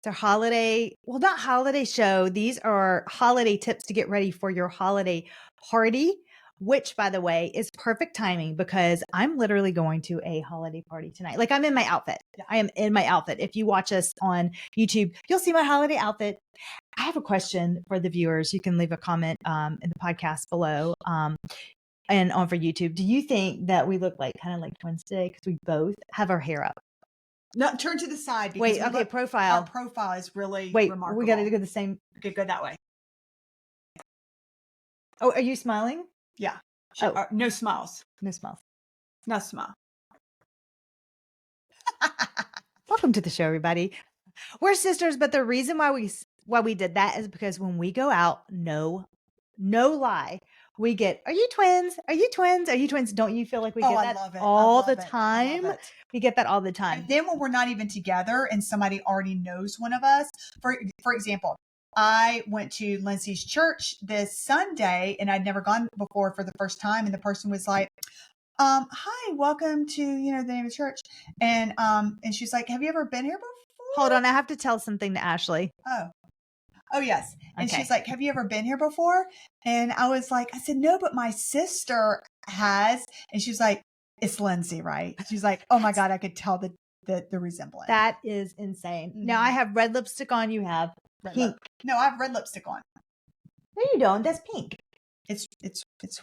It's our holiday, well, not holiday show. These are holiday tips to get ready for your holiday party, which, by the way, is perfect timing because I'm literally going to a holiday party tonight. Like, I'm in my outfit. I am in my outfit. If you watch us on YouTube, you'll see my holiday outfit. I have a question for the viewers. You can leave a comment in the podcast below and on for YouTube. Do you think that we look like kind of like twins today because we both have our hair up? No, turn to the side. Wait, okay, profile. Our profile is really Wait, remarkable. we got to go the same. Okay, go that way. Oh, are you smiling? Yeah. Oh. No smiles. No smiles. No smile. Welcome to the show, everybody. We're sisters, but the reason why we did that is because when we go out, no lie, we get, are you twins? Are you twins? Are you twins? Don't you feel like we get that all the time? We get that all the time. And then when we're not even together and somebody already knows one of us, for example, I went to Lindsey's church this Sunday and I'd never gone before for the first time. And the person was like, hi, welcome to, the name of the church. And she's like, have you ever been here before? Hold on. I have to tell something to Ashley. Oh, yes. And Okay. she's like, have you ever been here before? And I said, no, but my sister has. And she's like, it's Lindsey, right? She's like, oh my God, I could tell the resemblance. That is insane. Mm-hmm. Now I have red lipstick on. You have pink. No, I have red lipstick on. No, you don't. That's pink. It's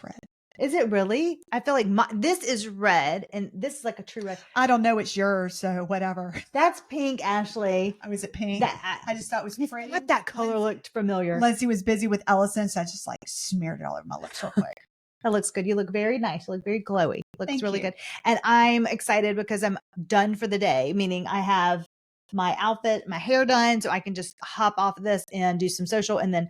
red. Is it really? I feel like this is red and this is like a true red. I don't know. It's yours. So whatever. That's pink, Ashley. Oh, is it pink? I just thought it was pretty. But that color looked familiar. Lindsey was busy with Ellison. So I just smeared it all over my lips real quick. That looks good. You look very nice. You look very glowy. Looks really good. And I'm excited because I'm done for the day, meaning I have my outfit, my hair done, so I can just hop off of this and do some social and then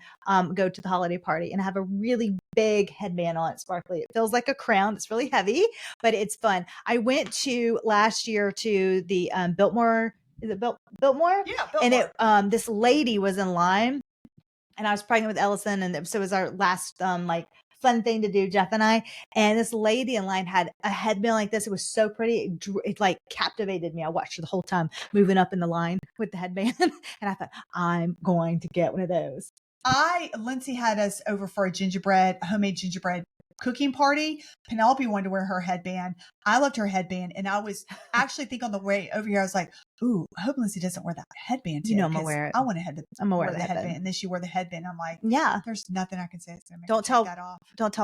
go to the holiday party. And I have a really big headband on, sparkly. It feels like a crown. It's really heavy, but it's fun. I went last year to the Biltmore. Is it Biltmore? Yeah, Biltmore. And this lady was in line, and I was pregnant with Ellison, and so it was our last fun thing to do, Jeff and I. And this lady in line had a headband like this. It was so pretty. It captivated me. I watched her the whole time moving up in the line with the headband. And I thought, I'm going to get one of those. Lindsey had us over for a homemade gingerbread cooking party. Penelope wanted to wear her headband. I loved her headband. And I was actually thinking on the way over here, I was like, ooh, I hope Lindsey doesn't wear that headband. I'm going to wear it. I want to wear the headband. And then she wore the headband. I'm like, yeah, there's nothing I can say. Don't tell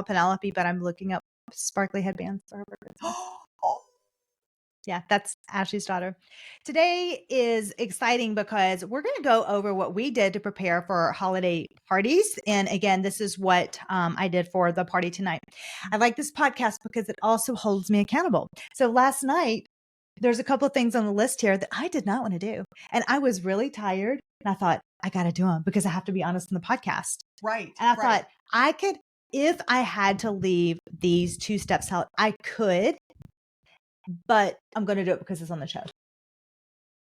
Penelope, but I'm looking up sparkly headbands for her birthday. Yeah, that's Ashley's daughter. Today is exciting because we're going to go over what we did to prepare for holiday parties. And again, this is what I did for the party tonight. I like this podcast because it also holds me accountable. So last night, there's a couple of things on the list here that I did not want to do. And I was really tired. And I thought, I got to do them because I have to be honest in the podcast. Right. And I thought I could, if I had to leave these 2 steps out, I could. But I'm going to do it because it's on the show.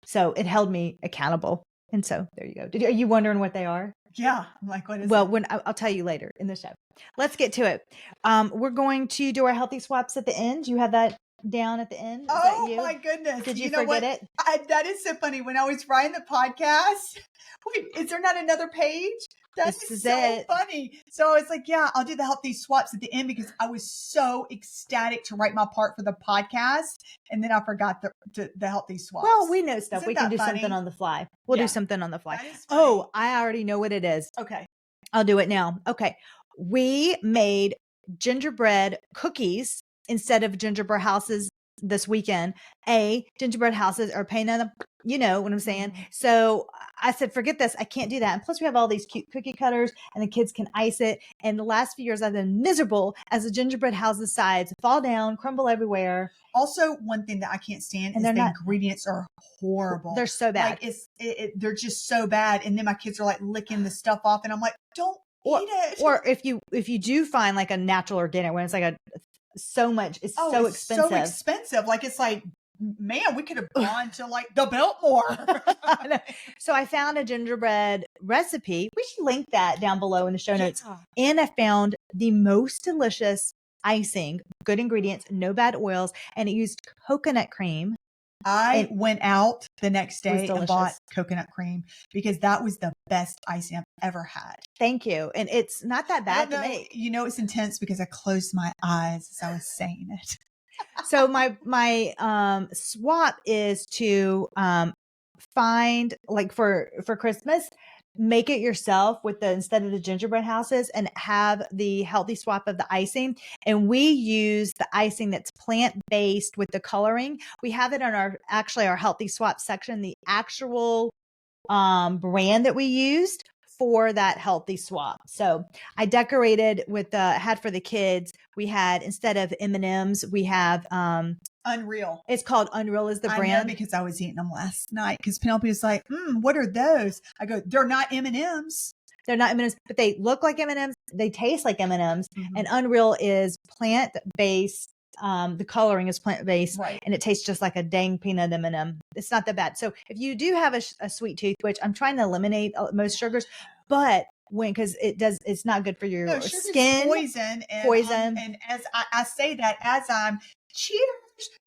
So it held me accountable. And so there you go. Are you wondering what they are? Yeah. I'm like, what is it? Well, I'll tell you later in the show. Let's get to it. We're going to do our healthy swaps at the end. You have that down at the end? Is oh that you? My goodness. Did you forget it? That is so funny. When I was writing the podcast, wait, is there not another page? That's so funny. So I was like, yeah, I'll do the healthy swaps at the end because I was so ecstatic to write my part for the podcast. And then I forgot the healthy swaps. Well, we know stuff. Isn't we can do funny? something on the fly. We'll do something on the fly. Oh, I already know what it is. Okay. I'll do it now. Okay. We made gingerbread cookies instead of gingerbread houses this weekend. Gingerbread houses are pain in the, you know what I'm saying? So I said, forget this. I can't do that. And plus we have all these cute cookie cutters and the kids can ice it. And the last few years I've been miserable as the gingerbread house's sides fall down, crumble everywhere. Also, one thing that I can't stand is the ingredients are horrible. They're so bad. They're just so bad. And then my kids are licking the stuff off and I'm like, don't eat it. Or if you do find a natural organic one, it's so expensive. So expensive. It's man, we could have gone to the Biltmore. So I found a gingerbread recipe. We should link that down below in the show notes. And I found the most delicious icing, good ingredients, no bad oils, and it used coconut cream, I went out the next day and bought delicious. coconut cream because that was the best icing I've ever had. Thank you. And it's not that I bad don't to know. make. You know, it's intense because I closed my eyes as I was saying it. So my swap is to find, like, for Christmas, make it yourself with the, instead of the gingerbread houses, and have the healthy swap of the icing. And we use the icing that's plant-based with the coloring. We have it on our healthy swap section, the actual brand that we used for that healthy swap. So I decorated with had for the kids, we had, instead of M&Ms, we have Unreal. it's called Unreal is the I know brand. because I was eating them last night because Penelope was like, what are those? I go, they're not M&Ms. They're not M&Ms, but they look like M&Ms. They taste like M&Ms. Mm-hmm. And Unreal is plant-based. The coloring is plant-based, Right. and it tastes just like a dang peanut M&M. It's not that bad. So if you do have a sweet tooth, which I'm trying to eliminate most sugars, but because it's not good for your skin. Poison. And as I say that, as I'm cheers,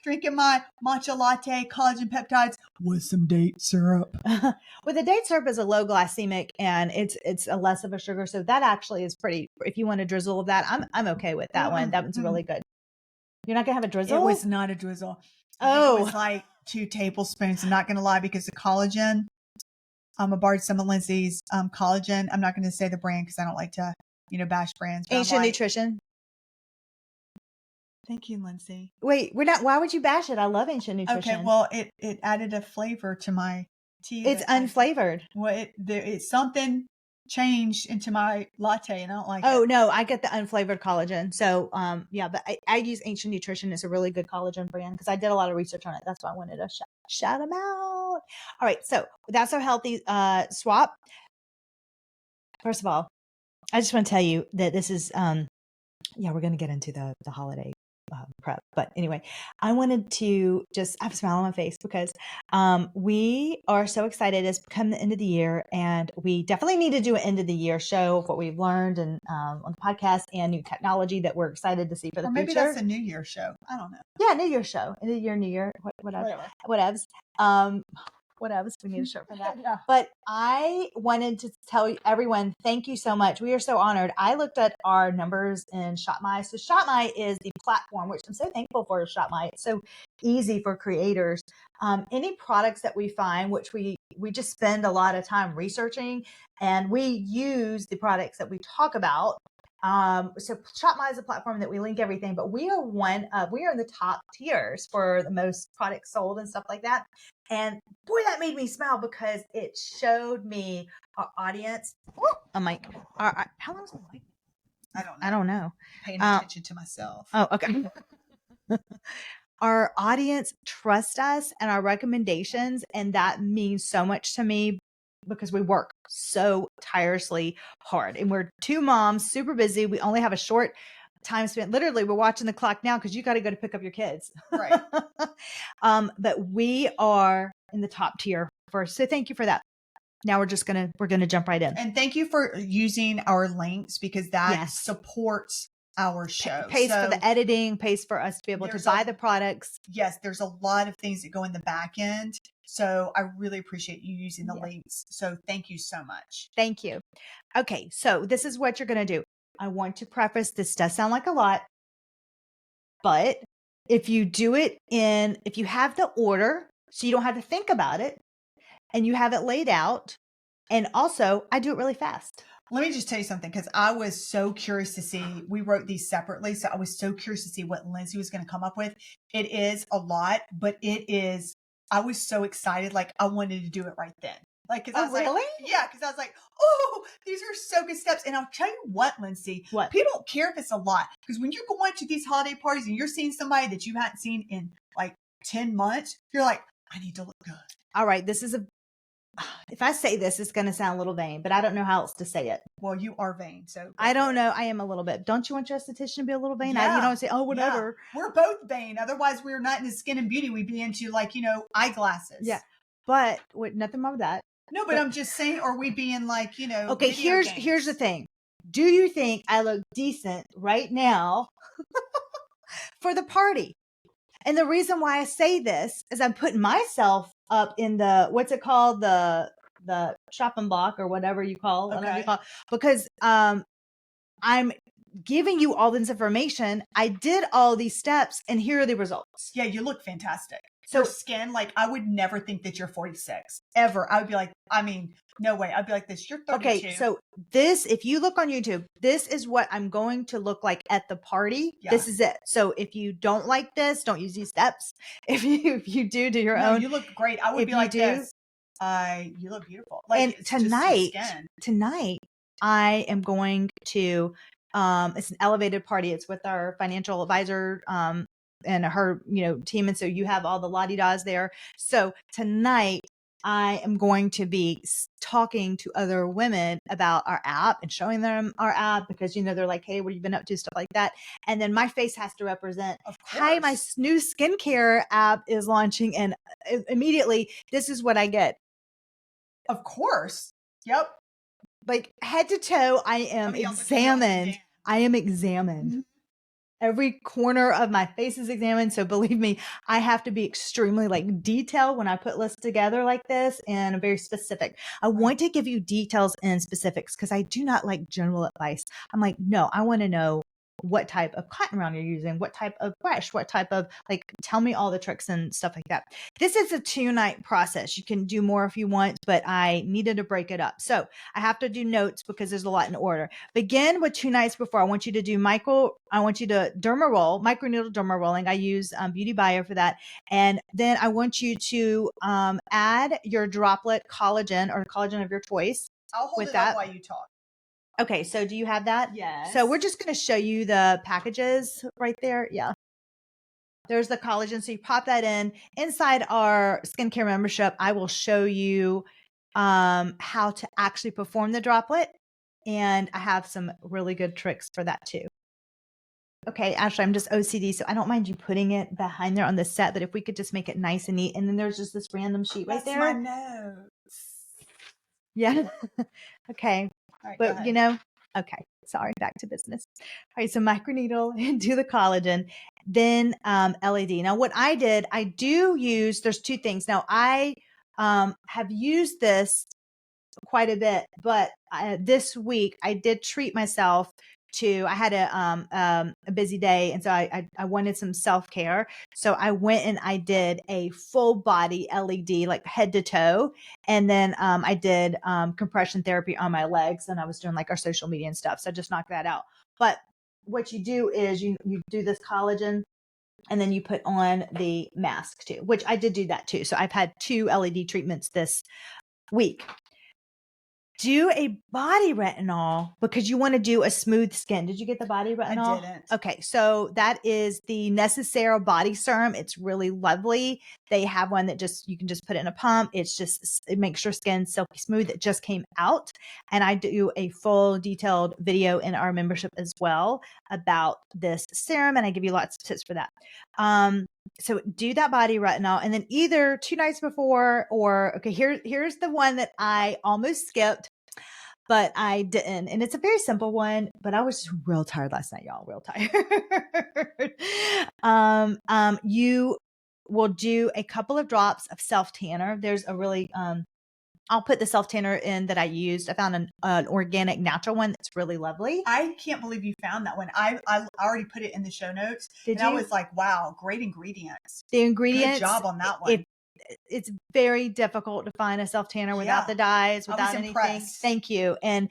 drinking my matcha latte, collagen peptides with some date syrup. Well, the date syrup is a low glycemic, and it's a less of a sugar. So that actually is pretty, if you want a drizzle of that, I'm okay with that one. That one's really good. You're not gonna have a drizzle? It was not a drizzle. Oh, it was like 2 tablespoons. I'm not gonna lie, because the collagen, I borrowed some of Lindsey's collagen. I'm not gonna say the brand because I don't like to, bash brands. Ancient Nutrition. Thank you, Lindsey. Wait, we're not. Why would you bash it? I love Ancient Nutrition. Okay, well, it added a flavor to my tea. It's unflavored. It's something changed into my latte, and I don't like it. Oh no, I get the unflavored collagen. So yeah, but I use Ancient Nutrition. It's a really good collagen brand because I did a lot of research on it. That's why I wanted to shout them out. All right, so that's our healthy swap. First of all, I just want to tell you that this is yeah, we're going to get into the holiday prep. But anyway, I wanted to just have a smile on my face because we are so excited. It's come the end of the year, and we definitely need to do an end of the year show of what we've learned and on the podcast and new technology that we're excited to see for the future. Maybe that's a New Year show. I don't know. Yeah, New Year show. End of the year, New Year, whatever. Whatevs. We need a shirt for that. Yeah. But I wanted to tell everyone, thank you so much. We are so honored. I looked at our numbers in ShopMy. So ShopMy is the platform, which I'm so thankful for ShopMy. It's so easy for creators. Any products that we find, which we just spend a lot of time researching, and we use the products that we talk about. So ShopMy is a platform that we link everything, but we are we are in the top tiers for the most products sold and stuff like that. And boy, that made me smile because it showed me our audience. Oh, Mike, how long is my mic? I don't know. Paying attention to myself. Oh, okay. Our audience trusts us and our recommendations, and that means so much to me because we work so tirelessly hard, and we're two moms, super busy. We only have a short time spent. Literally, we're watching the clock now because you got to go to pick up your kids. Right. But we are in the top tier first. So thank you for that. Now we're going to jump right in. And thank you for using our links because that supports our show. Pays for the editing, pays for us to be able to buy the products. Yes, there's a lot of things that go in the back end. So I really appreciate you using the links. So thank you so much. Thank you. Okay, so this is what you're going to do. I want to preface, this does sound like a lot, but if you do it if you have the order, so you don't have to think about it, and you have it laid out, and also I do it really fast. Let me just tell you something, because I was so curious to see, we wrote these separately, so I was so curious to see what Lindsey was going to come up with. It is a lot, but I was so excited, like I wanted to do it right then. Like, cause I was really? Yeah, because I was like, oh, these are so good steps. And I'll tell you what, Lindsey, people don't care if it's a lot, because when you're going to these holiday parties and you're seeing somebody that you haven't seen in like 10 months, you're like, I need to look good. All right, if I say this, it's going to sound a little vain, but I don't know how else to say it. Well, you are vain. So I don't know. I am a little bit. Don't you want your esthetician to be a little vain? Yeah. You don't say, oh, whatever. Yeah. We're both vain. Otherwise, we're not into skin and beauty. We'd be into eyeglasses. Yeah. But nothing wrong with that. No, but I'm just saying, or we being like, okay, here's the thing. Do you think I look decent right now for the party? And the reason why I say this is I'm putting myself up in the, what's it called? The shopping block or whatever you call, whatever you call it, because, I'm giving you all this information. I did all these steps and here are the results. Yeah, you look fantastic. So your skin, like, I would never think that you're 46 ever. I would be like, I mean, no way. I'd be like this. You're 32. okay, so this, if you look on YouTube, this is what I'm going to look like at the party. Yeah. This is it. So if you don't like this, don't use these steps. If you do your no, own. you look great. I would If be you like do, this. You look beautiful. Like, and it's just your skin. tonight, I am going to, it's an elevated party. It's with our financial advisor, and her, team. And so you have all the la-di-das there. So tonight I am going to be talking to other women about our app and showing them our app because, they're like, hey, what have you been up to? Stuff like that. And then my face has to represent, hi, my new skincare app is launching. And immediately this is what I get. Of course. Yep. Like head to toe, I am examined. I am examined. Mm-hmm. Every corner of my face is examined. So believe me, I have to be extremely detailed when I put lists together like this and very specific. I want to give you details and specifics because I do not like general advice. I'm like, no, I want to know what type of cotton round you're using, what type of brush, what type of tell me all the tricks and stuff like that. This is a 2-night process. You can do more if you want, but I needed to break it up. So I have to do notes because there's a lot in order. Begin with 2 nights before. I want you to do I want you to derma roll, microneedle derma rolling. I use Beauty Bio for that. And then I want you to add your droplet collagen or collagen of your choice. I'll hold it up while you talk. Okay, so do you have that? Yes. So we're just going to show you the packages right there. Yeah. There's the collagen. So you pop that in. Inside our skincare membership, I will show you how to actually perform the droplet. And I have some really good tricks for that too. Okay, Ashley, I'm just OCD, so I don't mind you putting it behind there on the set, but if we could just make it nice and neat. And then there's just this random sheet right there. That's my notes. Yeah. Okay. All right, but okay, sorry, back to business. All right, so microneedle and do the collagen, then LED. Now what I did, there's 2 things. Now I have used this quite a bit, but this week I did treat myself I had a busy day. And so I wanted some self-care. So I went and I did a full body LED, like head to toe. And then I did compression therapy on my legs, and I was doing our social media and stuff. So I just knocked that out. But what you do is you do this collagen, and then you put on the mask too, which I did do that too. So I've had 2 LED treatments this week. Do a body retinol because you want to do a smooth skin. Did you get the body retinol? I didn't. Okay. So that is the Necessary body serum. It's really lovely. They have one that you can just put it in a pump. It makes your skin silky smooth. It just came out. And I do a full detailed video in our membership as well about this serum. And I give you lots of tips for that. So do that body retinol, and then either 2 nights before here's the one that I almost skipped, but I didn't. And it's a very simple one, but I was just real tired last night, y'all, real tired. You will do a couple of drops of self tanner. There's a really, I'll put the self tanner in that I used. I found an organic natural one that's really lovely. I can't believe you found that one. I already put it in the show notes. Did you? I was like, wow, great ingredients. The ingredients. Good job on that one. It's very difficult to find a self tanner without the dyes, without anything. Impressed. Thank you. And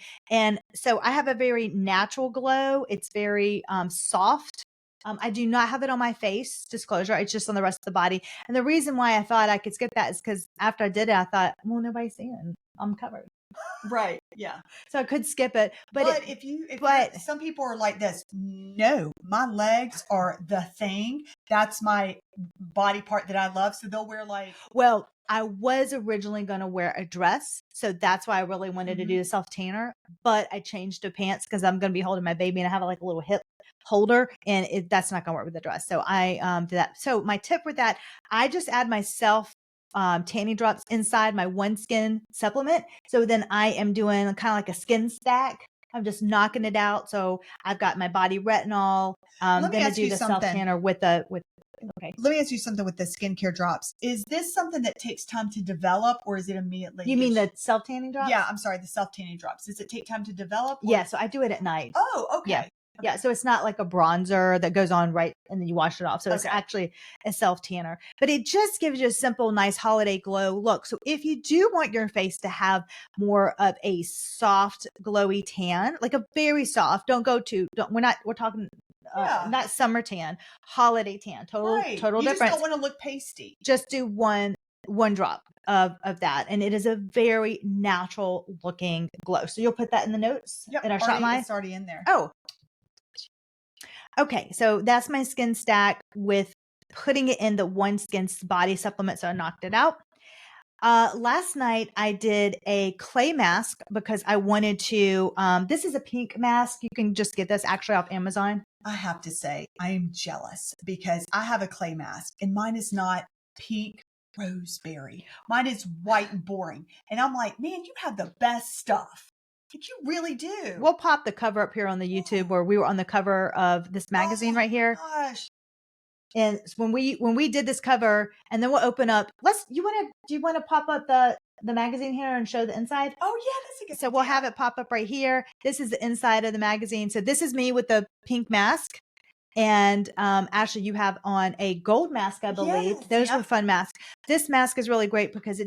so I have a very natural glow. It's very soft. I do not have it on my face, disclosure. It's just on the rest of the body. And the reason why I thought I could skip that is because after I did it, I thought, well, nobody's seeing. I'm covered. Right. Yeah. So I could skip it. But some people are like this. No, my legs are the thing. That's my body part that I love. So they'll wear well, I was originally going to wear a dress. So that's why I really wanted to do a self tanner, but I changed to pants because I'm going to be holding my baby and I have a little hip holder, and that's not going to work with the dress. So I did that. So my tip with that, I just add myself tanning drops inside my OneSkin supplement. So then I am doing kind of like a skin stack. I'm just knocking it out. So I've got my body retinol. Then I do the self tanner with Okay. Let me ask you something with the skincare drops. Is this something that takes time to develop, or is it immediately? You mean the self-tanning drops? Yeah, I'm sorry, the self-tanning drops. Does it take time to develop? Yeah, so I do it at night. Oh, okay. Yeah. Yeah, so it's not like a bronzer that goes on right and then you wash it off. So it's actually a self tanner, but it just gives you a simple, nice holiday glow look. So if you do want your face to have more of a soft, glowy tan, like a very soft, we're talking not summer tan, holiday tan, total you difference. You just don't want to look pasty. Just do one drop of that, and it is a very natural looking glow. So you'll put that in the notes in our shop line. It's already in there. Oh, okay. So that's my skin stack with putting it in the One Skin body supplement. So I knocked it out. Last night I did a clay mask because I wanted to, this is a pink mask. You can just get this actually off Amazon. I have to say, I am jealous because I have a clay mask and mine is not pink roseberry. Mine is white and boring. And I'm like, man, you have the best stuff. Like, you really do. We'll pop the cover up here on the YouTube where we were on the cover of this magazine right here. Gosh. And when we did this cover, and then we'll open up. Do you want to pop up the magazine here and show the inside? Oh yeah, that's a good. So we'll have it pop up right here. This is the inside of the magazine. So this is me with the pink mask. And Ashley, you have on a gold mask, I believe. Yes, Those were fun masks. This mask is really great because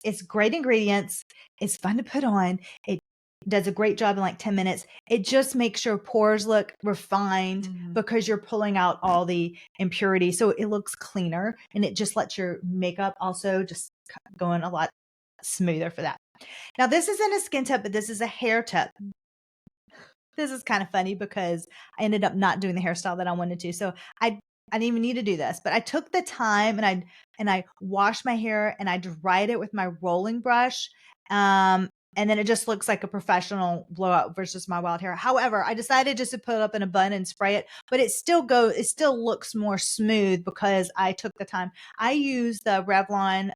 it's great ingredients. It's fun to put on. It does a great job in like 10 minutes. It just makes your pores look refined because you're pulling out all the impurities. So it looks cleaner, and it just lets your makeup also just go in a lot smoother for that. Now, this isn't a skin tip, but this is a hair tip. This is kind of funny because I ended up not doing the hairstyle that I wanted to. So I didn't even need to do this, but I took the time and I washed my hair and I dried it with my rolling brush. And then it just looks like a professional blowout versus my wild hair. However, I decided just to put it up in a bun and spray it, but it still looks more smooth because I took the time. I use the Revlon,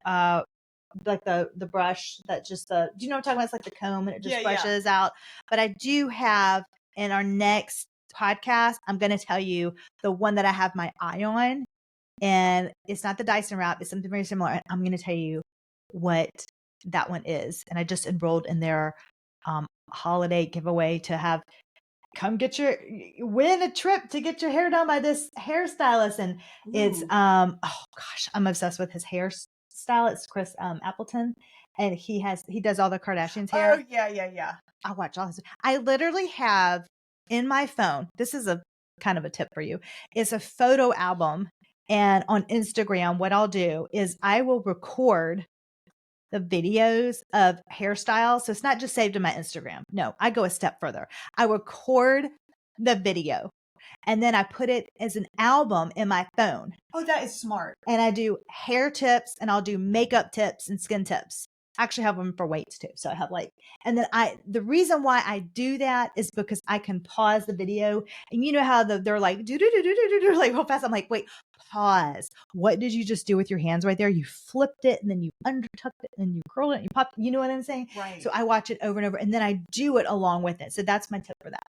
like the brush that just do you know what I'm talking about? It's like the comb and it just brushes out. But I do have in our next podcast, I'm going to tell you the one that I have my eye on, and it's not the Dyson wrap. It's something very similar. And I'm going to tell you what that one is. And I just enrolled in their holiday giveaway to win a trip to get your hair done by this hairstylist. And it's oh gosh, I'm obsessed with his hairstyle. It's Chris Appleton, and he does all the Kardashians' hair. Oh yeah. I watch all this. I literally have in my phone, this is a kind of a tip for you, is a photo album. And on Instagram, what I'll do is I will record the videos of hairstyles. So it's not just saved in my Instagram. No, I go a step further. I record the video and then I put it as an album in my phone. Oh, that is smart. And I do hair tips and I'll do makeup tips and skin tips. I actually have them for weights too. So I have and then the reason why I do that is because I can pause the video, and you know how they're like, do like real fast. I'm like, wait, pause. What did you just do with your hands right there? You flipped it and then you undertucked it and you curled it and you popped. You know what I'm saying? Right. So I watch it over and over and then I do it along with it. So that's my tip for that.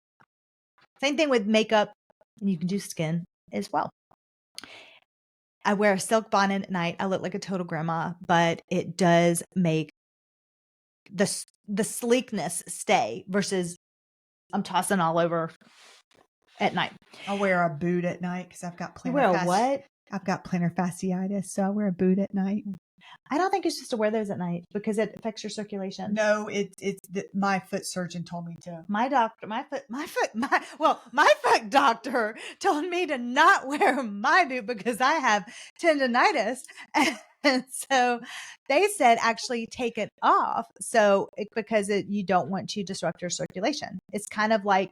Same thing with makeup, and you can do skin as well. I wear a silk bonnet at night. I look like a total grandma, but it does make the sleekness stay versus I'm tossing all over at night. I wear a boot at night because I've got plantar. You wear what? I've got plantar fasciitis, so I wear a boot at night. I don't think it's just to wear those at night because it affects your circulation. No, my foot surgeon told me to. My foot doctor told me to not wear my boot because I have tendonitis. And so they said actually take it off. Because you don't want to disrupt your circulation. It's kind of like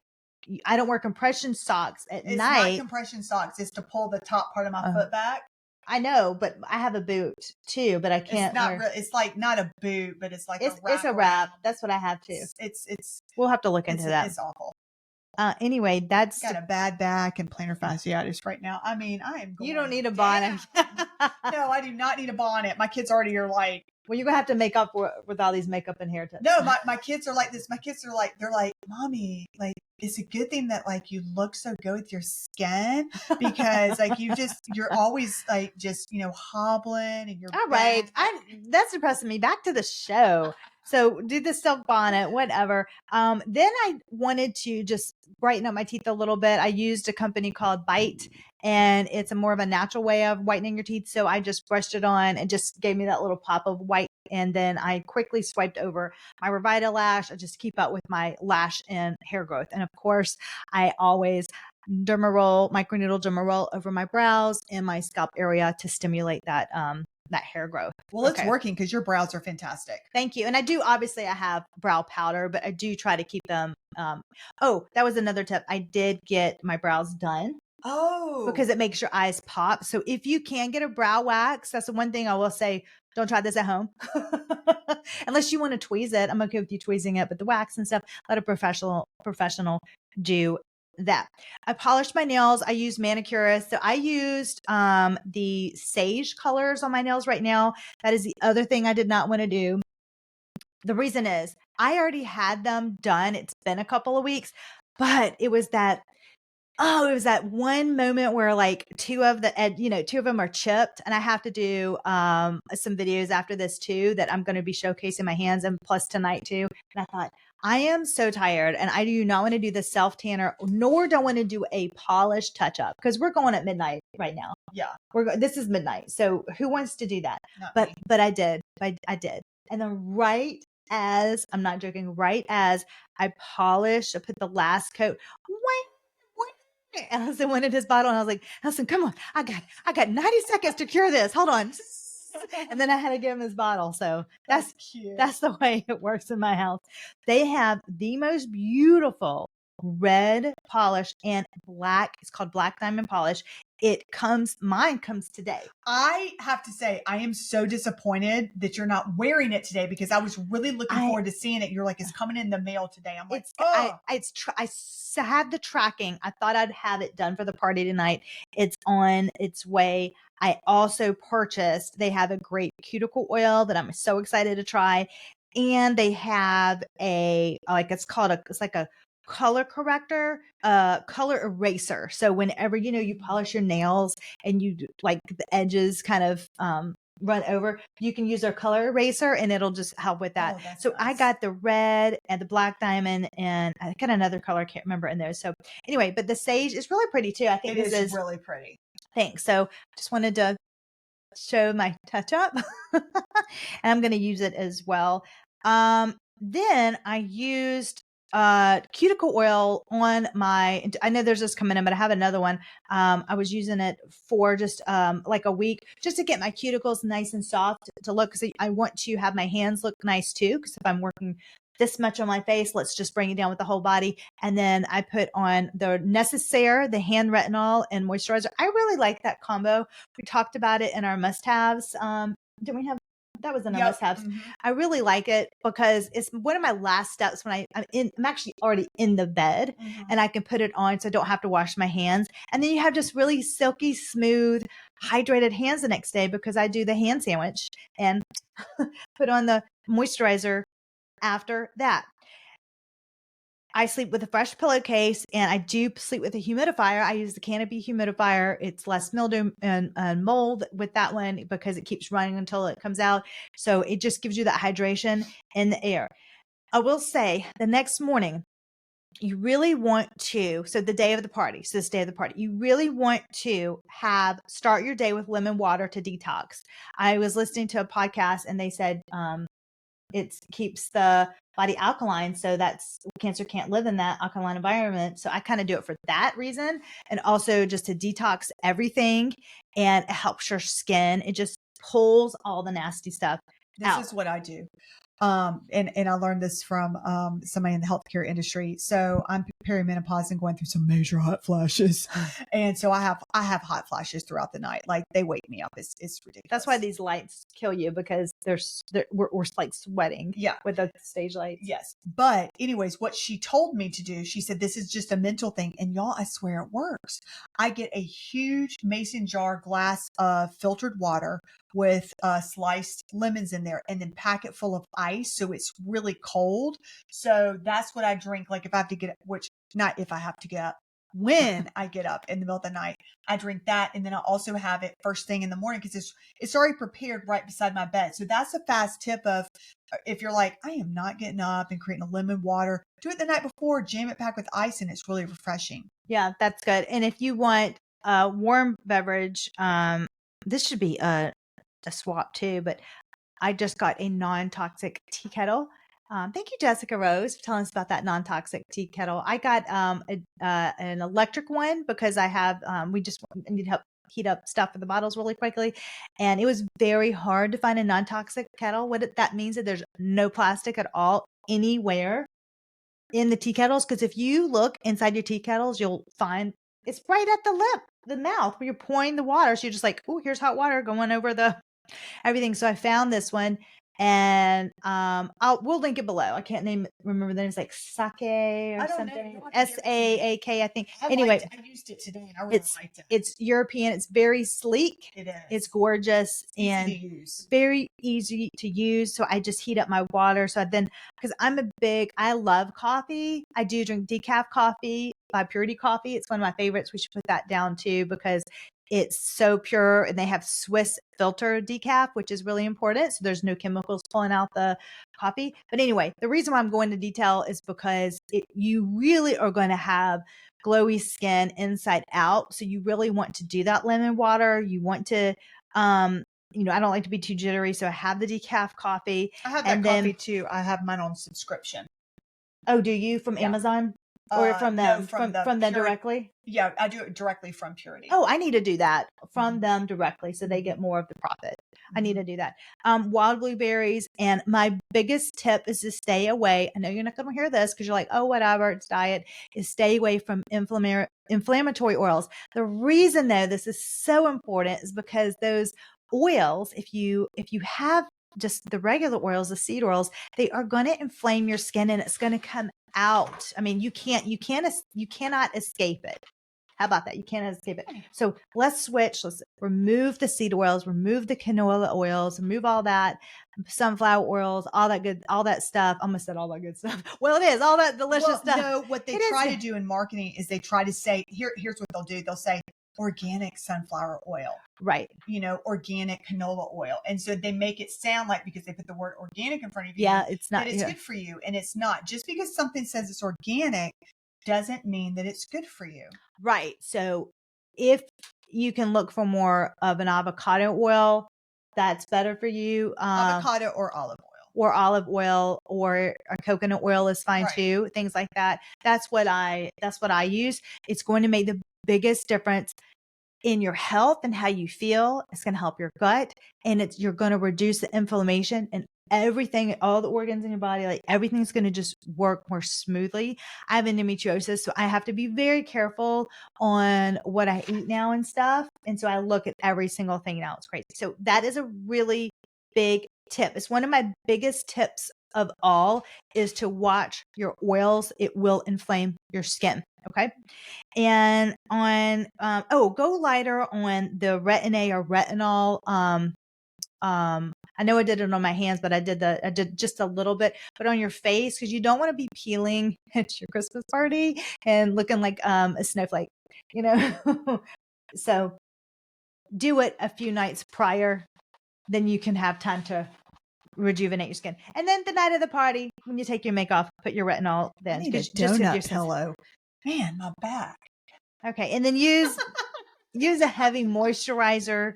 I don't wear compression socks at night. It's not compression socks. It's to pull the top part of my foot back. I know, but I have a boot too, but I can't. It's like not a boot, but it's like a wrap. It's a wrap. That's what I have too. It's. We'll have to look into that. It's awful. Anyway, that's got a bad back and plantar fasciitis right now. I mean, I am. You don't need a bonnet. No, I do not need a bonnet. My kids already are like. Well, you're gonna have to make up with all these makeup and hair tips. No, my kids are like this. My kids are like, they're like, Mommy, like it's a good thing that like you look so good with your skin because like you're always like just, hobbling and you're All right. That's depressing me. Back to the show. So do the silk bonnet, whatever. Then I wanted to just brighten up my teeth a little bit. I used a company called Bite, and it's a more of a natural way of whitening your teeth. So I just brushed it on and just gave me that little pop of white. And then I quickly swiped over my Revita lash. I just keep up with my lash and hair growth. And of course, I always microneedle derma roll over my brows and my scalp area to stimulate that hair growth. Well, it's working because your brows are fantastic. Thank you. And I have brow powder, but I do try to keep them. That was another tip. I did get my brows done. Oh, because it makes your eyes pop. So if you can get a brow wax, that's the one thing I will say. Don't try this at home unless you want to tweeze it. I'm okay with you tweezing it, but the wax and stuff, let a professional do that. I polished my nails. I used manicurist. So I used the sage colors on my nails right now. That is the other thing I did not want to do. The reason is I already had them done. It's been a couple of weeks, but it was that one moment where like two of them are chipped, and I have to do some videos after this too that I'm going to be showcasing my hands, and plus tonight too. And I thought, I am so tired, and I do not want to do the self tanner, nor do I want to do a polish touch up because we're going at midnight right now. Yeah, this is midnight, so who wants to do that? Not but me. but I did, and then I'm not joking, right as I put the last coat. Allison wanted his bottle, and I was like, Allison, come on. I got 90 seconds to cure this. Hold on. And then I had to give him his bottle. So that's cute. That's the way it works in my house. They have the most beautiful red polish and black. It's called black diamond polish. Mine comes today. I have to say, I am so disappointed that you're not wearing it today because I was really looking forward to seeing it. You're like, it's coming in the mail today. I'm like, I had the tracking. I thought I'd have it done for the party tonight. It's on its way. I also purchased, they have a great cuticle oil that I'm so excited to try. And they have it's like a color corrector, color eraser. So whenever, you polish your nails and you like the edges kind of, run over, you can use our color eraser and it'll just help with that. So nice. I got the red and the black diamond, and I got another color, I can't remember in there. So anyway, but the sage is really pretty too. I think it is really pretty. Thanks. So just wanted to show my touch up and I'm going to use it as well. Then I used cuticle oil on I know there's this coming in, but I have another one. I was using it for just like a week just to get my cuticles nice and soft to look, because I want to have my hands look nice too, because if I'm working this much on my face, let's just bring it down with the whole body. And then I put on the Necessaire, the hand retinol and moisturizer. I really like that combo. We talked about it in our must-haves. Didn't we have that was in our must-haves. Mm-hmm. I really like it because it's one of my last steps when I'm actually already in the bed, mm-hmm. and I can put it on so I don't have to wash my hands. And then you have just really silky, smooth, hydrated hands the next day, because I do the hand sandwich and put on the moisturizer after that. I sleep with a fresh pillowcase, and I do sleep with a humidifier. I use the Canopy humidifier. It's less mildew and mold with that one because it keeps running until it comes out. So it just gives you that hydration in the air. I will say the next morning, you really want to, so this day of the party, you really want to start your day with lemon water to detox. I was listening to a podcast and they said, it keeps the body alkaline, so that's cancer can't live in that alkaline environment. So I kind of do it for that reason, and also just to detox everything, and it helps your skin. It just pulls all the nasty stuff out. This is what I do. And I learned this from somebody in the healthcare industry. So I'm perimenopause and going through some major hot flashes, and so I have hot flashes throughout the night. Like, they wake me up. It's ridiculous. That's why these lights kill you, because we're like sweating. Yeah, with the stage lights. Yes, but anyways, what she told me to do, she said, this is just a mental thing, and y'all, I swear it works. I get a huge mason jar glass of filtered water with sliced lemons in there, and then pack it full of ice, so it's really cold. So that's what I drink. Like if I have to get up, which not if I have to get up, when I get up in the middle of the night, I drink that, and then I also have it first thing in the morning because it's already prepared right beside my bed. So that's a fast tip of if you're like, I am not getting up and creating a lemon water, do it the night before, jam it packed with ice, and it's really refreshing. Yeah, that's good. And if you want a warm beverage, this should be a swap too, but I just got a non-toxic tea kettle. Thank you, Jessica Rose, for telling us about that non-toxic tea kettle. I got an electric one because I have we just need help heat up stuff in the bottles really quickly, and it was very hard to find a non-toxic kettle. That means that there's no plastic at all anywhere in the tea kettles, because if you look inside your tea kettles, you'll find it's right at the mouth where you're pouring the water. So you're just like, oh, here's hot water going over the everything. So I found this one, and we'll link it below. I can't remember the name. It's like sake or something. SAAK, I think. Anyway, I used it today and I really liked it. It's European. It's very sleek. It is. It's gorgeous and easy to use. Very easy to use. So I just heat up my water. So because I love coffee. I do drink decaf coffee by Purity Coffee. It's one of my favorites. We should put that down too, because it's so pure, and they have Swiss filter decaf, which is really important. So there's no chemicals pulling out the coffee. But anyway, the reason why I'm going into detail is because you really are going to have glowy skin inside out. So you really want to do that lemon water. You want to, I don't like to be too jittery. So I have the decaf coffee. I have that coffee too. I have mine on subscription. Oh, do you? From Amazon? Or from them? No, from them directly? Yeah, I do it directly from Purity. Oh, I need to do that from them directly so they get more of the profit. I need to do that. Wild blueberries. And my biggest tip is to stay away. I know you're not going to hear this because you're like, oh, whatever, it's diet, is stay away from inflammatory oils. The reason, though, this is so important is because those oils, if you have just the regular oils, the seed oils, they are going to inflame your skin, and it's going to come out. I mean, you cannot escape it. How about that? You can't escape it. So let's switch. Let's remove the seed oils, remove the canola oils, remove all that, sunflower oils, all that stuff. I almost said all that good stuff. Well, it is all that delicious stuff. No, what they try to do in marketing is they try to say, here's what they'll do. They'll say organic sunflower oil. Right. Organic canola oil. And so they make it sound like, because they put the word organic in front of you, it's not, that it's good for you. And it's not. Just because something says it's organic doesn't mean that it's good for you. Right. So if you can look for more of an avocado oil, that's better for you. Avocado or olive oil. Or olive oil, or a coconut oil is fine too. Things like that. That's what I use. It's going to make the biggest difference in your health and how you feel. It's going to help your gut, and you're going to reduce the inflammation and everything, all the organs in your body, like everything's going to just work more smoothly. I have endometriosis, so I have to be very careful on what I eat now and stuff. And so I look at every single thing now. It's crazy. So that is a really big tip. It's one of my biggest tips of all, is to watch your oils. It will inflame your skin. Okay. And go lighter on the retin-A or retinol. I know I did it on my hands, but I did just a little bit, but on your face, because you don't want to be peeling at your Christmas party and looking like a snowflake, So do it a few nights prior, then you can have time to rejuvenate your skin. And then the night of the party, when you take your makeup off, put your retinol then. I need a donut pillow. Man, my back. Okay. And then use a heavy moisturizer.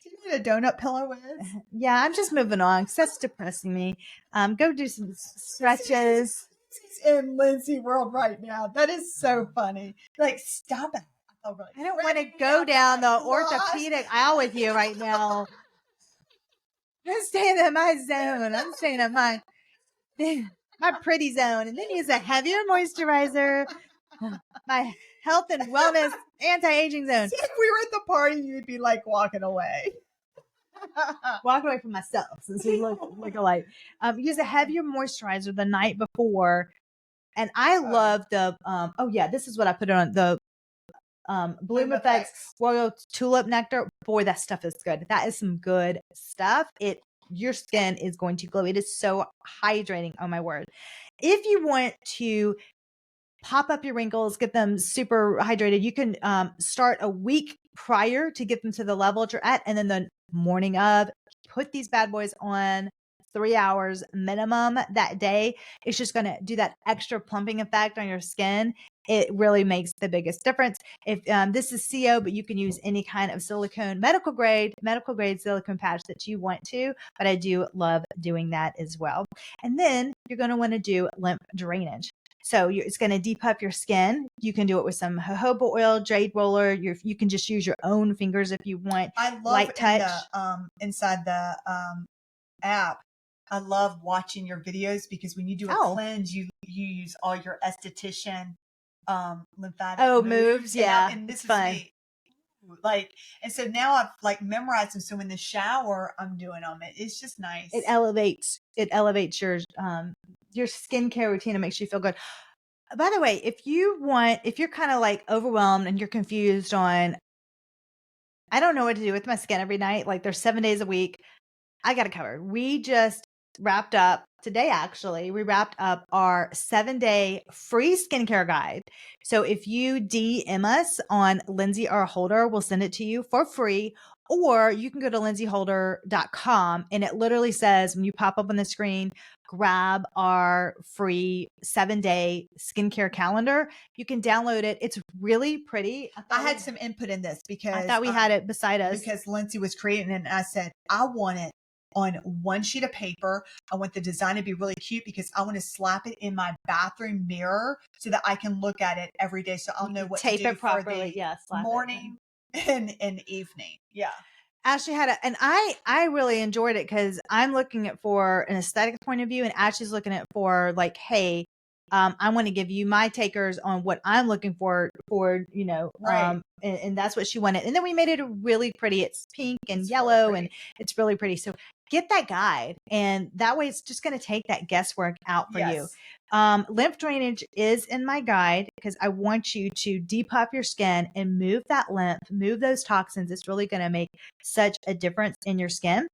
Do you know what a donut pillow is? Yeah, I'm just moving on because that's depressing me. Go do some stretches. She's in Lindsey world right now. That is so funny. Like, stop it. I don't want to go down the orthopedic aisle with you right now. I'm staying in my zone. I'm staying in my pretty zone. And then use a heavier moisturizer. My health and wellness anti-aging zone. See, if we were at the party, you'd be like walking away. Walk away from myself since we look alike. Use a heavier moisturizer the night before. And I love the, this is what I put on, the Bloom Effects Royal Tulip Nectar. Boy, that stuff is good. That is some good stuff. It your skin is going to glow. It is so hydrating. Oh my word. If you want to pop up your wrinkles, get them super hydrated, you can start a week prior to get them to the level that you're at. And then the morning of, put these bad boys on 3 hours minimum that day. It's just going to do that extra plumping effect on your skin. It really makes the biggest difference. If this is CO, but you can use any kind of silicone, medical grade silicone patch that you want to, but I do love doing that as well. And then you're going to want to do lymph drainage. So it's going to depuff your skin. You can do it with some jojoba oil, jade roller. You can just use your own fingers if you want. I love light touch. Inside the app. I love watching your videos because when you do a cleanse, you use all your esthetician lymphatic moves. Yeah, and this is fun. me. And so now I've like memorized them. So in the shower, I'm doing them. It's just nice. It elevates your skincare routine and makes you feel good. By the way, if you're kind of like overwhelmed and you're confused on, I don't know what to do with my skin every night. Like there's 7 days a week. I got it covered. We just wrapped up today, actually. We wrapped up our 7-day free skincare guide. So if you DM us on Lindsey or Holder, we'll send it to you for free. Or you can go to lindseyholder.com and it literally says, when you pop up on the screen, grab our free 7-day skincare calendar. You can download it. It's really pretty. I had some input in this because I thought we had it beside us. Because Lindsey was creating it and I said, I want it on one sheet of paper. I want the design to be really cute because I want to slap it in my bathroom mirror so that I can look at it every day. So I'll know what to do it properly. for the morning and evening. Yeah. Ashley had and I really enjoyed it because I'm looking at for an aesthetic point of view and Ashley's looking at for like, hey, I want to give you my takers on what I'm looking for, right. And that's what she wanted. And then we made it really pretty. It's pink and yellow and it's really pretty. So get that guide. And that way it's just going to take that guesswork out for you. Lymph drainage is in my guide because I want you to depuff your skin and move that lymph, move those toxins. It's really going to make such a difference in your skin.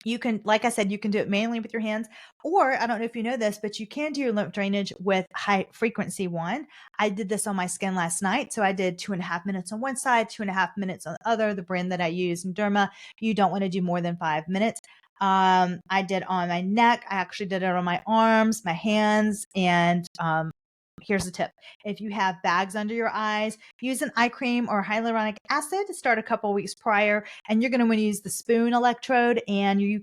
You can, like I said, you can do it manually with your hands, or I don't know if you know this, but you can do your lymph drainage with high frequency one. I did this on my skin last night. So I did 2.5 minutes on one side, 2.5 minutes on the other, the brand that I use in Derma. You don't want to do more than 5 minutes. I did on my neck. I actually did it on my arms, my hands, and here's the tip. If you have bags under your eyes, use an eye cream or hyaluronic acid to start a couple weeks prior. And you're going to want to use the spoon electrode and you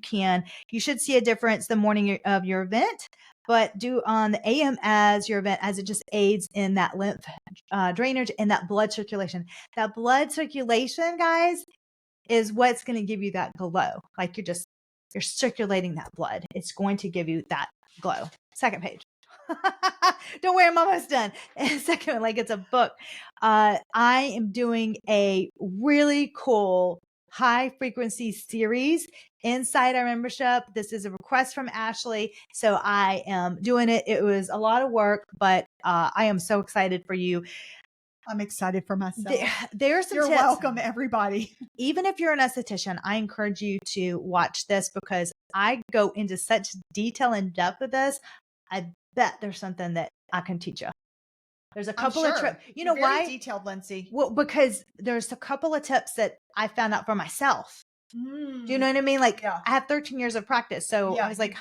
should see a difference the morning of your event, but do on the AM as your event, as it just aids in that lymph drainage and that blood circulation. That blood circulation, guys, is what's going to give you that glow. Like you're circulating that blood. It's going to give you that glow. Second page. Don't worry, I'm almost done. Second one, like it's a book. I am doing a really cool high frequency series inside our membership. This is a request from Ashley. So I am doing it. It was a lot of work, but I am so excited for you. I'm excited for myself. There's some You're tips. welcome, everybody. Even if you're an esthetician, I encourage you to watch this because I go into such detail and depth with this. I bet there's something that I can teach you. There's a couple of tips. You know why? Detailed, Lindsey. Well, because there's a couple of tips that I found out for myself. Do you know what I mean? Like I have 13 years of practice. So I was like,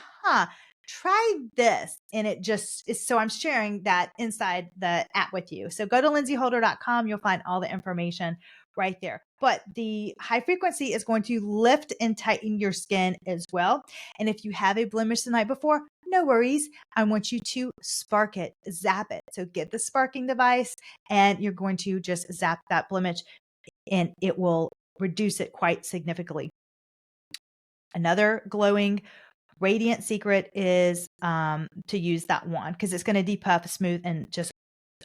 try this. And it just is. So I'm sharing that inside the app with you. So go to lindseyholder.com. You'll find all the information right there. But the high frequency is going to lift and tighten your skin as well. And if you have a blemish the night before, no worries. I want you to spark it, zap it. So get the sparking device and you're going to just zap that blemish and it will reduce it quite significantly. Another glowing radiant secret is to use that wand because it's going to depuff, smooth, and just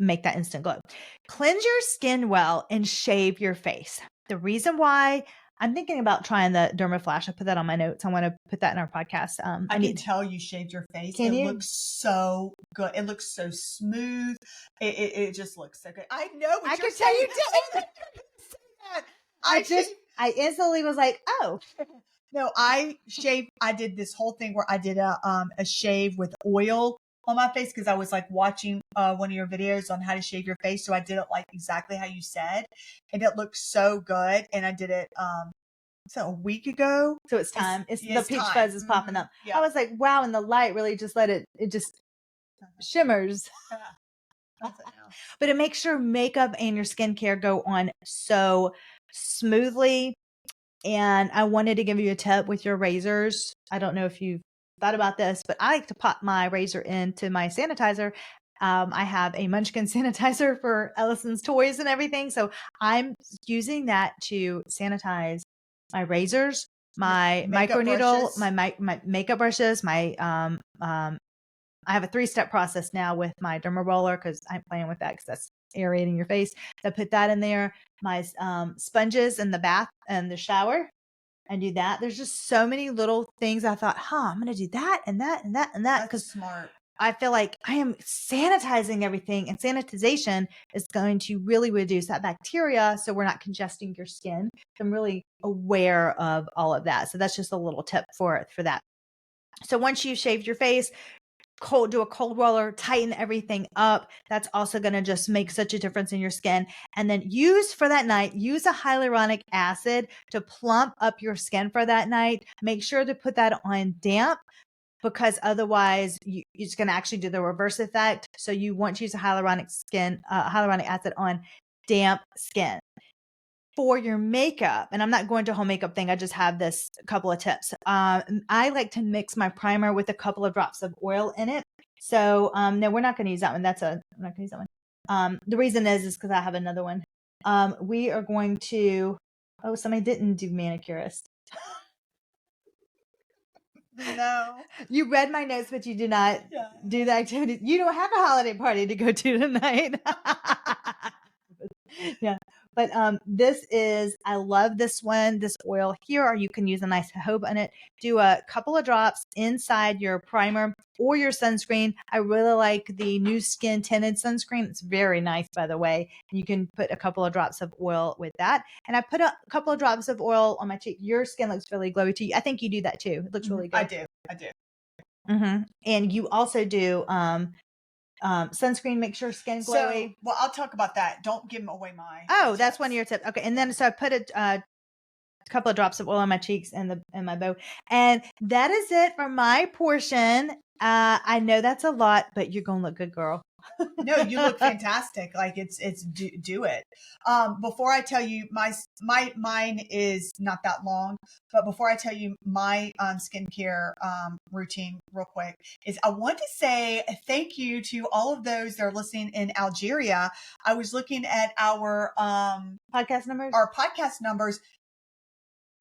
make that instant glow. Cleanse your skin well and shave your face. The reason why I'm thinking about trying the Derma Flash, I put that on my notes. I want to put that in our podcast. I can tell you shaved your face. It looks so good. It looks so smooth. It just looks so good. I know. I can tell you did. I instantly was like, oh. No, I did this whole thing where I did a shave with oil on my face because I was like watching one of your videos on how to shave your face. So I did it like exactly how you said, and it looked so good. And I did it so a week ago. So it's time. It's the It's peach time. fuzz is popping up. Yeah. I was like, wow, and the light really just let it just shimmers. That's it now. But it makes your makeup and your skincare go on so smoothly. And I wanted to give you a tip with your razors. I don't know if you've thought about this, but I like to pop my razor into my sanitizer. I have a Munchkin sanitizer for Ellison's toys and everything. So I'm using that to sanitize my razors, my Makeup microneedle, brushes. my makeup brushes, I have a 3-step process now with my derma roller because I'm playing with that because that's aerating your face. So I put that in there. My sponges in the bath and the shower. I do that. There's just so many little things I thought, I'm going to do that and that and that and that That's because smart. I feel like I am sanitizing everything, and sanitization is going to really reduce that bacteria so we're not congesting your skin. So I'm really aware of all of that. So that's just a little tip for that. So once you've shaved your face, do a cold roller, tighten everything up. That's also going to just make such a difference in your skin. And then use a hyaluronic acid to plump up your skin for that night. Make sure to put that on damp because otherwise it's going to actually do the reverse effect. So you want to use a hyaluronic acid on damp skin. For your makeup, and I'm not going to a whole makeup thing, I just have this couple of tips. I like to mix my primer with a couple of drops of oil in it. So no, we're not going to use that one. I'm not going to use that one. The reason is because I have another one. We are going to. Oh, somebody didn't do manicurist. No. You read my notes, but you do not do the activities. You don't have a holiday party to go to tonight. Yeah. But I love this one, this oil here, or you can use a nice jojoba in it. Do a couple of drops inside your primer or your sunscreen. I really like the New Skin tinted sunscreen. It's very nice, by the way. You can put a couple of drops of oil with that. And I put a couple of drops of oil on my cheek. Your skin looks really glowy too. I think you do that too. It looks really good. I do. Mm-hmm. And you also do sunscreen makes your skin glowy. So, well, I'll talk about that. Don't give them away my. Oh, that's one of your tips. Okay, and then so I put a couple of drops of oil on my cheeks and my bow, and that is it for my portion. I know that's a lot, but you're gonna look good, girl. No, you look fantastic. Like it's do it. Before I tell you mine is not that long, but before I tell you my skincare routine real quick is I want to say thank you to all of those that are listening in Algeria. I was looking at our podcast numbers. Our podcast numbers.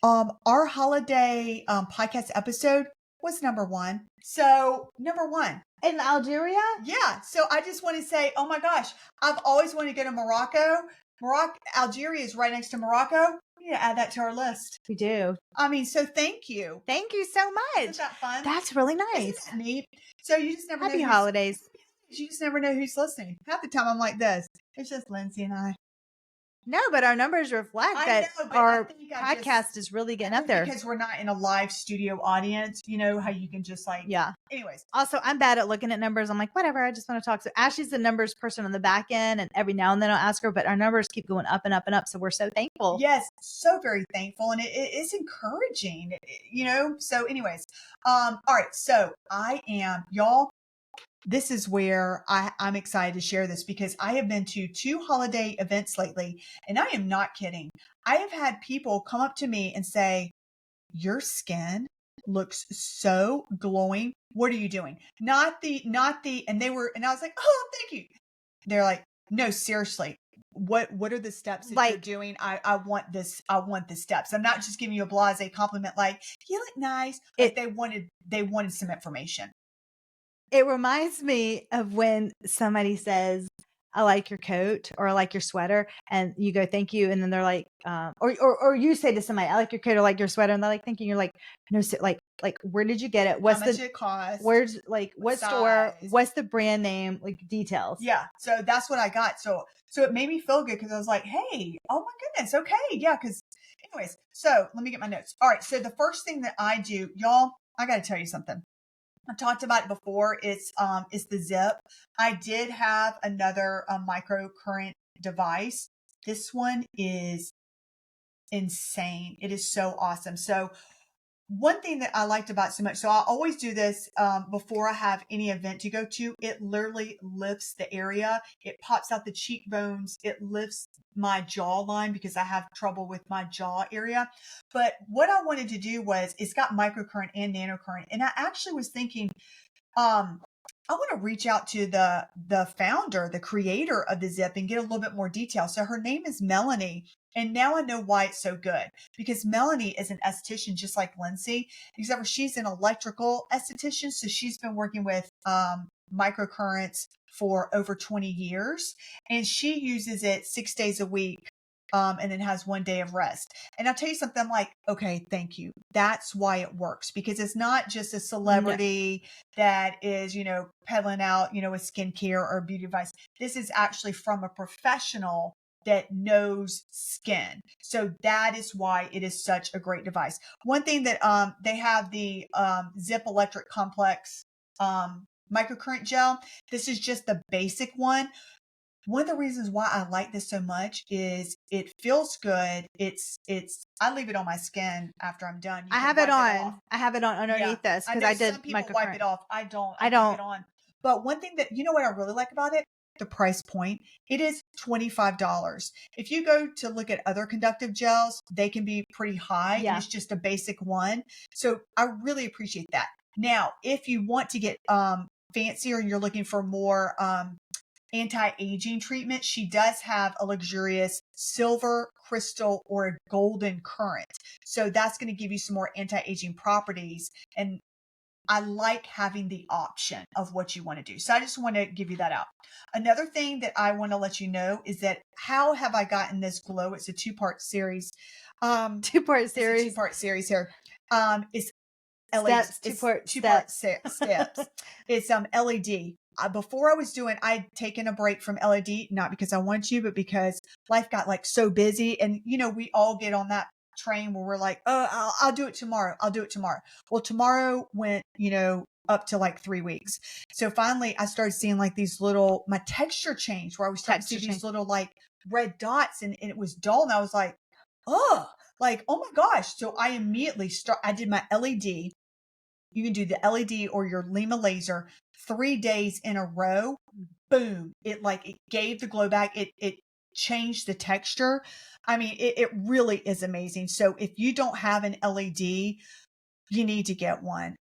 Our holiday podcast episode was number 1. So number 1. In Algeria? Yeah. So I just want to say, oh my gosh, I've always wanted to go to Morocco. Algeria is right next to Morocco. We need to add that to our list. We do. I mean, so thank you. Thank you so much. Isn't that fun? That's really nice. Isn't that neat? So you just never know. Happy holidays. You just never know who's listening. Half the time I'm like this. It's just Lindsey and I. No, but our numbers reflect that our podcast is really getting up there. Because we're not in a live studio audience, you know how you can just like, yeah. Anyways. Also, I'm bad at looking at numbers. I'm like, whatever, I just want to talk. So Ashley's the numbers person on the back end, and every now and then I'll ask her, but our numbers keep going up and up and up. So we're so thankful. Yes, so very thankful. And it is encouraging, you know? So anyways, all right. So I am, y'all, this is where I'm excited to share this because I have been to 2 holiday events lately, and I am not kidding. I have had people come up to me and say, your skin looks so glowing. What are you doing? And I was like, oh, thank you. They're like, no, seriously. What are the steps that you're doing? I want this. I want the steps. I'm not just giving you a blasé compliment like, you look nice. Like they wanted some information. It reminds me of when somebody says, I like your coat or I like your sweater, and you go, thank you. And then they're like, or you say to somebody, I like your coat or like your sweater. And they're like, thank you. And you're like, no, like, where did you get it? How much it cost? Where's what store? What's the brand name? Like details. Yeah. So that's what I got. So it made me feel good because I was like, hey, oh my goodness. Okay. Yeah. Cause Anyways, so let me get my notes. All right. So the first thing that I do, y'all, I got to tell you something. I talked about it before. It's the zip. I did have another microcurrent device. This one is insane. It is so awesome. So one thing that I liked about it so much, so I always do this before I have any event to go to. It literally lifts the area. It pops out the cheekbones. It lifts my jawline because I have trouble with my jaw area. But what I wanted to do was, it's got microcurrent and nanocurrent. And I actually was thinking, I want to reach out to the founder, the creator of the Zip, and get a little bit more detail. So her name is Melanie. And now I know why it's so good, because Melanie is an esthetician just like Lindsey, except for she's an electrical esthetician. So she's been working with microcurrents for over 20 years, and she uses it 6 days a week. And then has 1 day of rest. And I'll tell you something, I'm like, okay, thank you. That's why it works, because it's not just a celebrity that is, peddling out, a skincare or a beauty device. This is actually from a professional that knows skin. So that is why it is such a great device. One thing that they have the Zip Electric Complex microcurrent gel. This is just the basic one. One of the reasons why I like this so much is it feels good. I leave it on my skin after I'm done. I have it on. I have it on underneath this I because know I did some people microcurrent. wipe it off. I don't. I keep don't. it on. But one thing that, what I really like about it, the price point, it is $25. If you go to look at other conductive gels, they can be pretty high. Yeah. And it's just a basic one. So I really appreciate that. Now, if you want to get fancier and you're looking for more anti-aging treatment, she does have a luxurious silver, crystal, or a golden current. So that's going to give you some more anti-aging properties. And I like having the option of what you want to do. So I just want to give you that out. Another thing that I want to let you know is that how have I gotten this glow? It's a two-part series. Two-part series. It's a two-part series here. It's Steps, two-part steps. It's LED. Before I'd taken a break from LED, not because I want to, but because life got like so busy. And, we all get on that train where we're like, oh, I'll do it tomorrow. I'll do it tomorrow. Well, tomorrow went, up to like 3 weeks. So finally I started seeing like my texture change, where I was starting to see these little like red dots, and it was dull. And I was like, oh my gosh. So I immediately I did my LED. You can do the LED or your Lima laser 3 days in a row. Boom. It gave the glow back. It changed the texture. I mean, it really is amazing. So if you don't have an LED, you need to get one.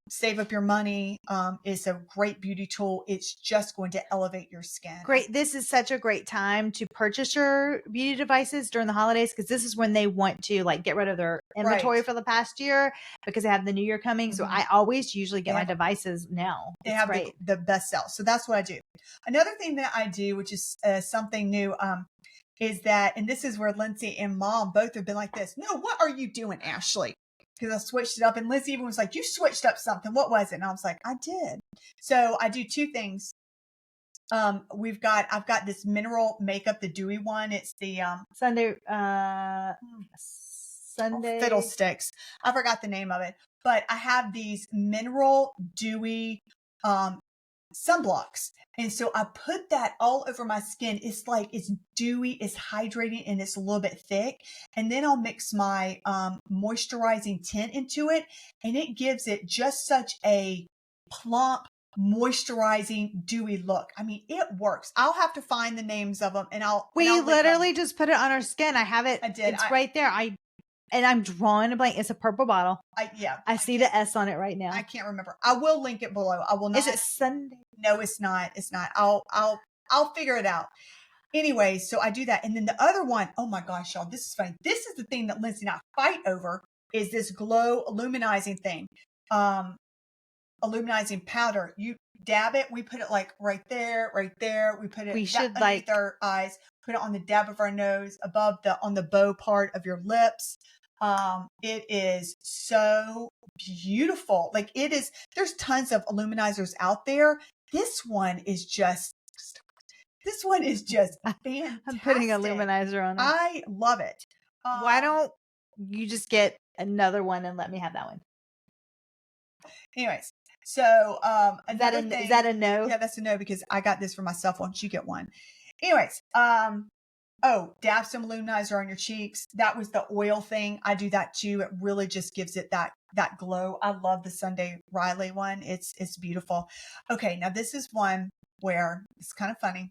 Save up your money. It's a great beauty tool. It's just going to elevate your skin. Great. This is such a great time to purchase your beauty devices during the holidays, because this is when they want to get rid of their inventory for the past year, because they have the new year coming. So I always usually get my devices now. They have the best sell. So that's what I do. Another thing that I do, which is something new, is that, and this is where Lindsey and Mom both have been like this. No, what are you doing, Ashley? Because I switched it up, and Lindsey even was like, you switched up something. What was it? And I was like, I did. So I do two things. I've got this mineral makeup, the dewy one. It's the Sunday fiddlesticks. I forgot the name of it, but I have these mineral dewy sunblocks. And so I put that all over my skin. It's dewy, it's hydrating, and it's a little bit thick. And then I'll mix my moisturizing tint into it, and it gives it just such a plump, moisturizing, dewy look. I mean, it works. I'll have to find the names of them, and we literally just put it on our skin. I have it. I did. It's right there. And I'm drawing a blank. It's a purple bottle. I see the S on it right now. I can't remember. I will link it below. I will not. Is it Sunday? No, it's not. It's not. I'll figure it out. Anyway, so I do that. And then the other one, oh my gosh, y'all, this is funny. This is the thing that Lindsey and I fight over, is this glow illuminizing thing. Illuminizing powder. You dab it. We put it right there, right there. We put it underneath our eyes, put it on the dab of our nose, on the bow part of your lips. It is so beautiful. There's tons of illuminizers out there. This one is just fantastic. I'm putting a illuminizer on it. I love it. Why Um, don't you just get another one and let me have that one? anyways, so Is that another is thing, that a no? yeah, that's a no because I got this for myself. Why don't you get one? Anyways, oh, dab some luminizer on your cheeks. That was the oil thing. I do that too. It really just gives it that glow. I love the Sunday Riley one. It's beautiful. Okay, now this is one where it's kind of funny,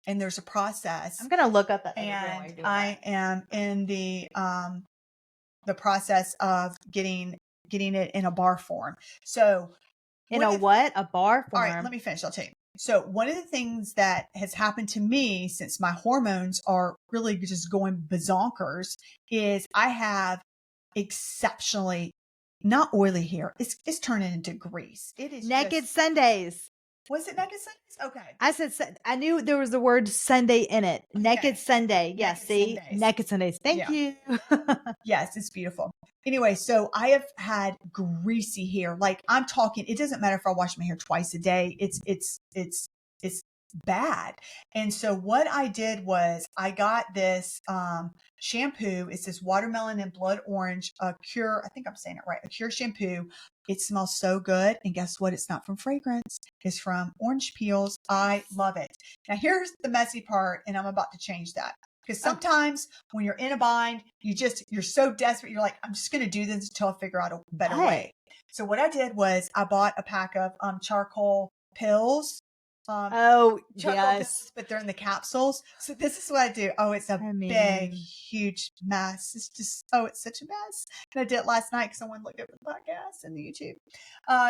and there's a process, I'm gonna look up that other brand while and you're doing I am in the process of getting it in a bar form. So in one a of what? A bar all right, form. let me finish. I'll tell you. So, one of the things that has happened to me since my hormones are really just going bazonkers is I have exceptionally not oily hair. It's turning into grease. It is Naked just. Sundays. Was it naked Sundays? Okay. I said I knew there was the word Sunday in it. Naked Okay. Sunday. Yeah, Naked see? Sundays. Naked Sundays. Thank Yeah. you. Yes, it's beautiful. Anyway, so I have had greasy hair. Like I'm talking, it doesn't matter if I wash my hair twice a day. It's bad. And so what I did was I got this shampoo. It's this watermelon and blood orange cure. I think I'm saying it right. A cure shampoo. It smells so good. And guess what? It's not from fragrance. It's from orange peels. I love it. Now here's the messy part, and I'm about to change that. Because sometimes when you're in a bind, you're so desperate. You're like, I'm just going to do this until I figure out a better way. So what I did was I bought a pack of charcoal pills. Oh, Charcoal yes. pills, but they're in the capsules. So this is what I do. Oh, it's a big, huge mess. It's just, it's such a mess. And I did it last night because I wanted to look at the podcast and the YouTube.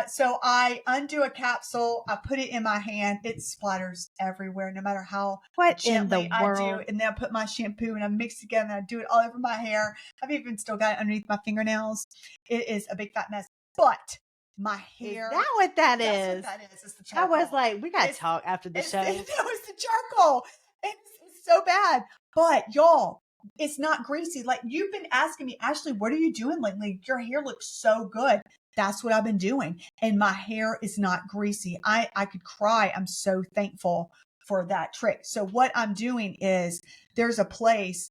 So I undo a capsule. I put it in my hand. It splatters everywhere, no matter how gently I do. And then I put my shampoo and I mix together and I do it all over my hair. I've even still got it underneath my fingernails. It is a big fat mess. But my hair. Is that what that that's is? What that is. It's the charcoal. I was like, we got to talk after the show. It was the charcoal. It's so bad. But y'all, it's not greasy. Like you've been asking me, Ashley, what are you doing lately? Your hair looks so good. That's what I've been doing. And my hair is not greasy. I could cry. I'm so thankful for that trick. So what I'm doing is there's a place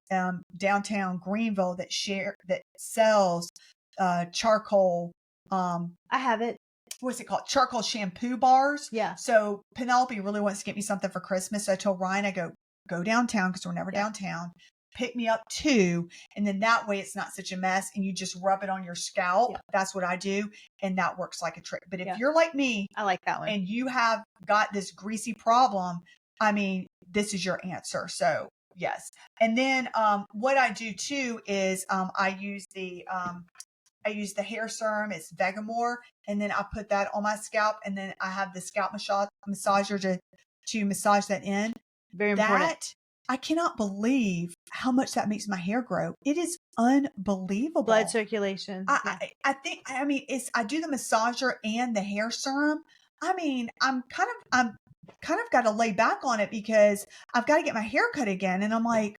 downtown Greenville that sells charcoal. I have it. What's it called? Charcoal shampoo bars. Yeah. So Penelope really wants to get me something for Christmas. So I told Ryan, I go downtown because we're never downtown. Pick me up 2. And then that way it's not such a mess and you just rub it on your scalp. Yeah. That's what I do. And that works like a trick. But if you're like me, I like that one. And you have got this greasy problem, I mean, this is your answer. So yes. And then what I do too is I use the hair serum. It's Vegamore. And then I put that on my scalp. And then I have the scalp massager to massage that in. Very important. I cannot believe how much that makes my hair grow. It is unbelievable. Blood circulation. I do the massager and the hair serum. I mean, I'm kind of got to lay back on it because I've got to get my hair cut again. And I'm like,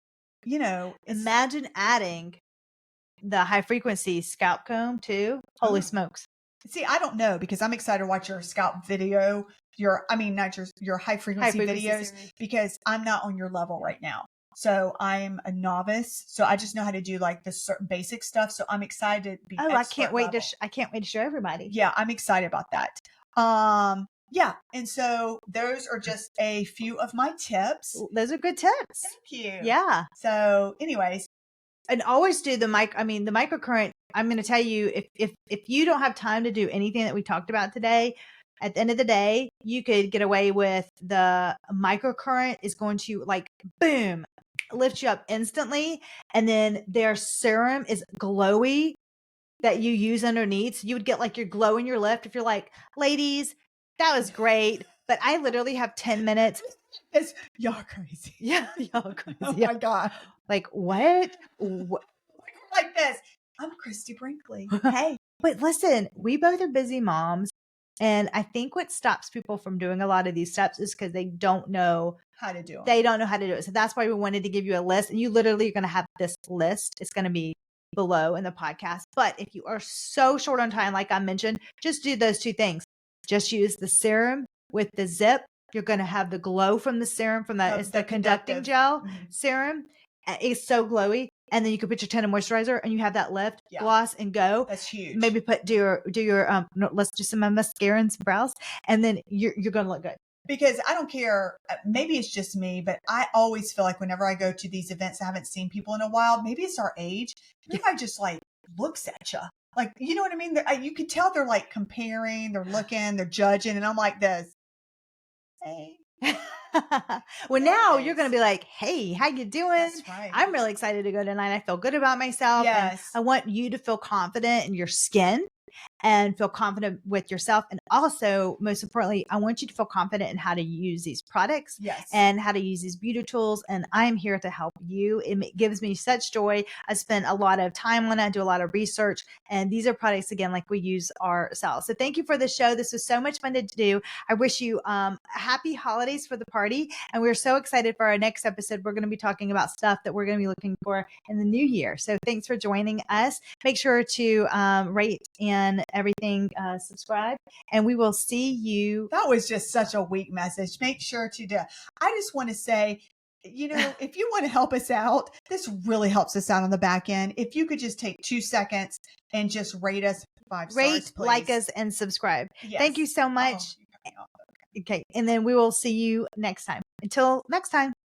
imagine adding the high frequency scalp comb too. Holy smokes. See, I don't know because I'm excited to watch your scalp video, your high frequency videos series. Because I'm not on your level right now. So I'm a novice. So I just know how to do like the certain basic stuff. So I'm excited to be I can't wait to show everybody. Yeah, I'm excited about that. Yeah. And so those are just a few of my tips. Those are good tips. Thank you. Yeah. So anyways. And always do the microcurrent. I'm going to tell you, if you don't have time to do anything that we talked about today, at the end of the day, you could get away with the microcurrent is going to like, boom, lift you up instantly. And then their serum is glowy that you use underneath. So you would get like your glow in your lip. If you're like, ladies, that was great. But I literally have 10 minutes. Y'all crazy. Yeah. Y'all crazy. Oh my God. Like what? Like this. I'm Christy Brinkley. Hey. But listen, we both are busy moms. And I think what stops people from doing a lot of these steps is because they don't know how to do it. They don't know how to do it. So that's why we wanted to give you a list. And you literally are going to have this list. It's going to be below in the podcast. But if you are so short on time, like I mentioned, just do those 2 things. Just use the serum with the zip. You're going to have the glow from the serum it's the conducting gel serum. It's so glowy. and then you can put your tinted moisturizer and you have that lift, Yeah. gloss and go. That's huge. Maybe do your no, let's do some mascara and some brows, and then you're going to look good. Because I don't care, maybe it's just me, but I always feel like whenever I go to these events, I haven't seen people in a while. Maybe it's our age. Everybody just like looks at you. Like, you know what I mean? You could tell they're like comparing, they're looking, they're judging. And I'm like this. Hey. Well, now you're going to be like, hey, how you doing? That's right. I'm really excited to go tonight. I feel good about myself. Yes. And I want you to feel confident in your skin and feel confident with yourself. And also, most importantly, I want you to feel confident in how to use these products. Yes. And how to use these beauty tools. And I'm here to help you. It gives me such joy. I spend a lot of time on it. I do a lot of research. And these are products, again, like we use ourselves. So thank you for the show. This was so much fun to do. I wish you happy holidays for the party. And we're so excited for our next episode. We're going to be talking about stuff that we're going to be looking for in the new year. So thanks for joining us. Make sure to rate and everything, subscribe, and we will see you. That was just such a weak message. Make sure to do. I just want to say, you know, if you want to help us out, this really helps us out on the back end. If you could just take 2 seconds and just rate us 5 stars, Rate, please. like us, and subscribe. Yes. Thank you so much. Okay. And then we will see you next time. Until next time.